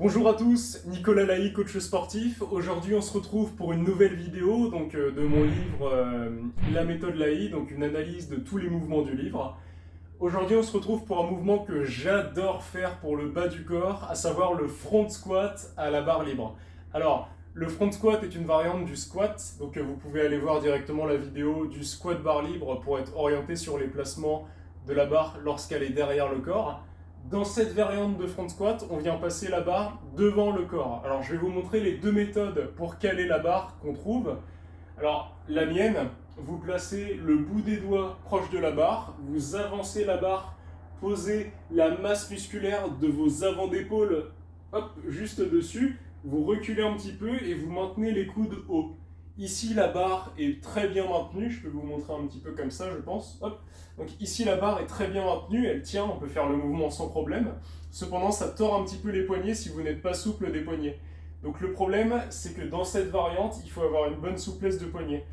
Bonjour à tous, Nicolas Laï, coach sportif. Aujourd'hui, on se retrouve pour une nouvelle vidéo de mon livre La méthode Laï, donc une analyse de tous les mouvements du livre. Aujourd'hui, on se retrouve pour un mouvement que j'adore faire pour le bas du corps, à savoir le front squat à la barre libre. Alors, le front squat est une variante du squat, donc vous pouvez aller voir directement la vidéo du squat barre libre pour être orienté sur les placements de la barre lorsqu'elle est derrière le corps. Dans cette variante de front squat, on vient passer la barre devant le corps. Alors je vais vous montrer les deux méthodes pour caler la barre qu'on trouve. Alors la mienne, vous placez le bout des doigts proche de la barre, vous avancez la barre, posez la masse musculaire de vos avant d'épaules juste dessus, vous reculez un petit peu et vous maintenez les coudes hauts. Ici, la barre est très bien maintenue, je peux vous montrer un petit peu comme ça, je pense. Hop. Donc ici, la barre est très bien maintenue, elle tient, on peut faire le mouvement sans problème. Cependant, ça tord un petit peu les poignets si vous n'êtes pas souple des poignets. Donc le problème, c'est que dans cette variante, il faut avoir une bonne souplesse de poignet.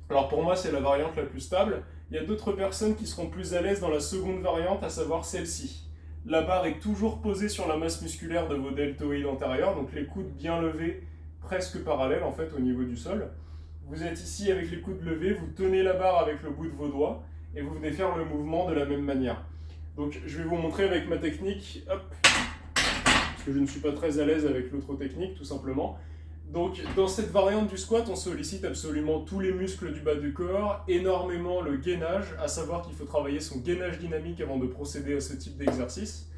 Alors pour moi, c'est la variante la plus stable. Il y a d'autres personnes qui seront plus à l'aise dans la seconde variante, à savoir celle-ci. La barre est toujours posée sur la masse musculaire de vos deltoïdes antérieurs, donc les coudes bien levés, presque parallèles en fait au niveau du sol. Vous êtes ici avec les coudes levés, vous tenez la barre avec le bout de vos doigts et vous venez faire le mouvement de la même manière. Donc je vais vous montrer avec ma technique, hop, parce que je ne suis pas très à l'aise avec l'autre technique tout simplement. Donc dans cette variante du squat, on sollicite absolument tous les muscles du bas du corps, énormément le gainage, à savoir qu'il faut travailler son gainage dynamique avant de procéder à ce type d'exercice.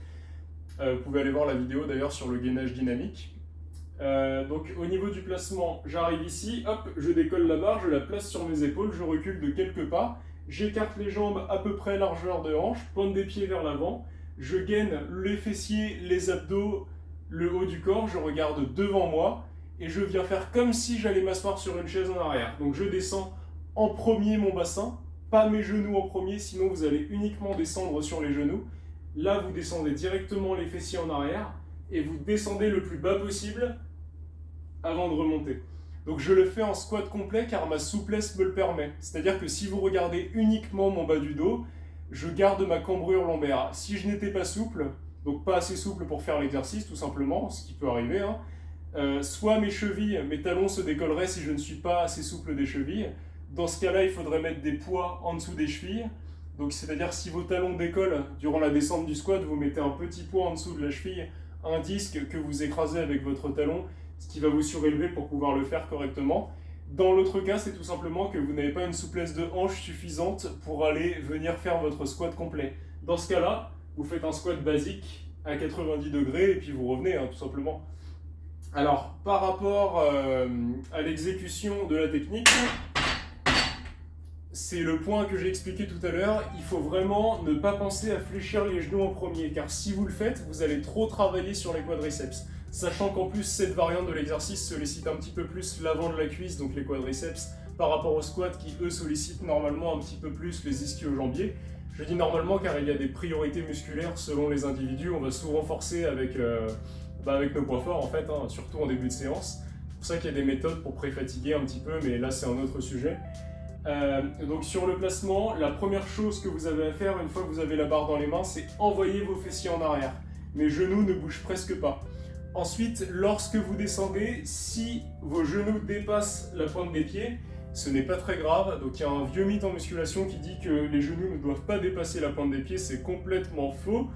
Vous pouvez aller voir la vidéo d'ailleurs sur le gainage dynamique. Donc au niveau du placement, j'arrive ici, hop, je décolle la barre, je la place sur mes épaules, je recule de quelques pas, j'écarte les jambes à peu près largeur de hanche, pointe des pieds vers l'avant, je gaine les fessiers, les abdos, le haut du corps, je regarde devant moi et je viens faire comme si j'allais m'asseoir sur une chaise en arrière. Donc je descends en premier mon bassin, pas mes genoux en premier, sinon vous allez uniquement descendre sur les genoux. Là vous descendez directement les fessiers en arrière et vous descendez le plus bas possible avant de remonter. Donc je le fais en squat complet car ma souplesse me le permet. C'est-à-dire que si vous regardez uniquement mon bas du dos, je garde ma cambrure lombaire. Si je n'étais pas souple, donc pas assez souple pour faire l'exercice tout simplement, ce qui peut arriver, soit mes chevilles, mes talons se décolleraient si je ne suis pas assez souple des chevilles. Dans ce cas-là, il faudrait mettre des poids en dessous des chevilles. Donc c'est-à-dire si vos talons décollent durant la descente du squat, vous mettez un petit poids en dessous de la cheville, un disque que vous écrasez avec votre talon, ce qui va vous surélever pour pouvoir le faire correctement. Dans l'autre cas, c'est tout simplement que vous n'avez pas une souplesse de hanche suffisante pour aller venir faire votre squat complet. Dans ce cas-là, vous faites un squat basique à 90 degrés et puis vous revenez, tout simplement. Alors, par rapport à l'exécution de la technique, c'est le point que j'ai expliqué tout à l'heure, il faut vraiment ne pas penser à fléchir les genoux en premier, car si vous le faites, vous allez trop travailler sur les quadriceps. Sachant qu'en plus, cette variante de l'exercice sollicite un petit peu plus l'avant de la cuisse, donc les quadriceps, par rapport au squat qui, eux, sollicitent normalement un petit peu plus les ischio-jambiers. Je dis normalement car il y a des priorités musculaires selon les individus, on va souvent forcer avec nos poids forts en fait, surtout en début de séance. C'est pour ça qu'il y a des méthodes pour pré-fatiguer un petit peu, mais là c'est un autre sujet. Donc sur le placement, la première chose que vous avez à faire une fois que vous avez la barre dans les mains, c'est envoyer vos fessiers en arrière. Mes genoux ne bougent presque pas. Ensuite, lorsque vous descendez, si vos genoux dépassent la pointe des pieds, ce n'est pas très grave. Donc il y a un vieux mythe en musculation qui dit que les genoux ne doivent pas dépasser la pointe des pieds, c'est complètement faux.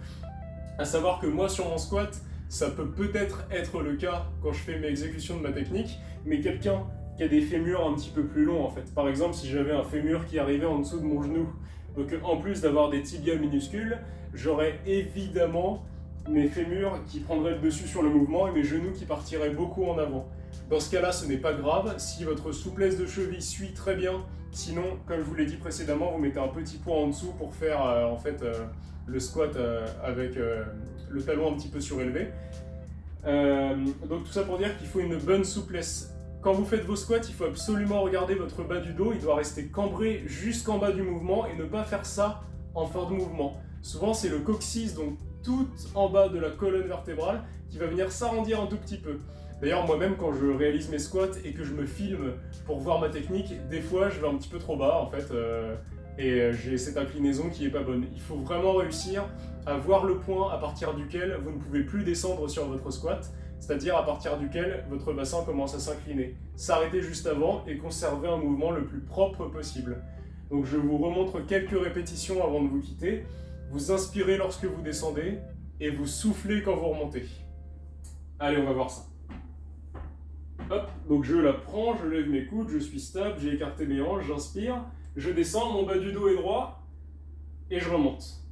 À savoir que moi sur mon squat, ça peut peut-être être le cas quand je fais mes exécutions de ma technique, mais quelqu'un qui a des fémurs un petit peu plus longs en fait. Par exemple, si j'avais un fémur qui arrivait en dessous de mon genou, donc en plus d'avoir des tibias minuscules, j'aurais évidemment mes fémurs qui prendraient le dessus sur le mouvement et mes genoux qui partiraient beaucoup en avant. Dans ce cas-là, ce n'est pas grave si votre souplesse de cheville suit très bien. Sinon, comme je vous l'ai dit précédemment, vous mettez un petit poids en dessous pour faire le squat avec le talon un petit peu surélevé. Donc tout ça pour dire qu'il faut une bonne souplesse. Quand vous faites vos squats, il faut absolument regarder votre bas du dos, il doit rester cambré jusqu'en bas du mouvement et ne pas faire ça en fin de mouvement. Souvent c'est le coccyx, donc tout en bas de la colonne vertébrale, qui va venir s'arrondir un tout petit peu. D'ailleurs moi-même quand je réalise mes squats et que je me filme pour voir ma technique, des fois je vais un petit peu trop bas en fait, et j'ai cette inclinaison qui est pas bonne. Il faut vraiment réussir à voir le point à partir duquel vous ne pouvez plus descendre sur votre squat, c'est-à-dire à partir duquel votre bassin commence à s'incliner. S'arrêter juste avant et conserver un mouvement le plus propre possible. Donc je vous remontre quelques répétitions avant de vous quitter. Vous inspirez lorsque vous descendez et vous soufflez quand vous remontez. Allez, on va voir ça. Hop, donc je la prends, je lève mes coudes, je suis stable, j'ai écarté mes hanches, j'inspire, je descends, mon bas du dos est droit, et je remonte.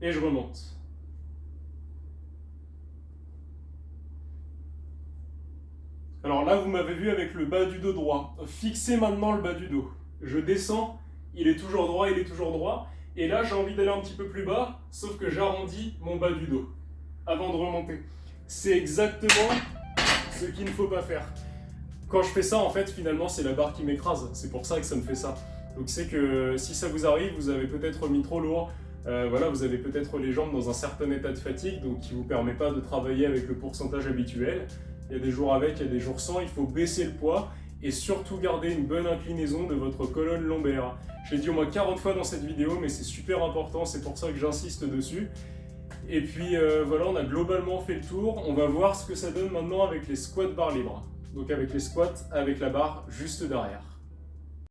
Et je remonte. Alors là, vous m'avez vu avec le bas du dos droit. Fixez maintenant le bas du dos. Je descends, il est toujours droit, il est toujours droit. Et là, j'ai envie d'aller un petit peu plus bas, sauf que j'arrondis mon bas du dos avant de remonter. C'est exactement ce qu'il ne faut pas faire. Quand je fais ça, en fait, finalement, c'est la barre qui m'écrase. C'est pour ça que ça me fait ça. Donc c'est que si ça vous arrive, vous avez peut-être mis trop lourd. Voilà, vous avez peut-être les jambes dans un certain état de fatigue, donc qui ne vous permet pas de travailler avec le pourcentage habituel. Il y a des jours avec, il y a des jours sans, il faut baisser le poids et surtout garder une bonne inclinaison de votre colonne lombaire. Je l'ai dit au moins 40 fois dans cette vidéo, mais c'est super important, c'est pour ça que j'insiste dessus. Et puis voilà, on a globalement fait le tour. On va voir ce que ça donne maintenant avec les squats barres libres. Donc avec les squats, avec la barre juste derrière.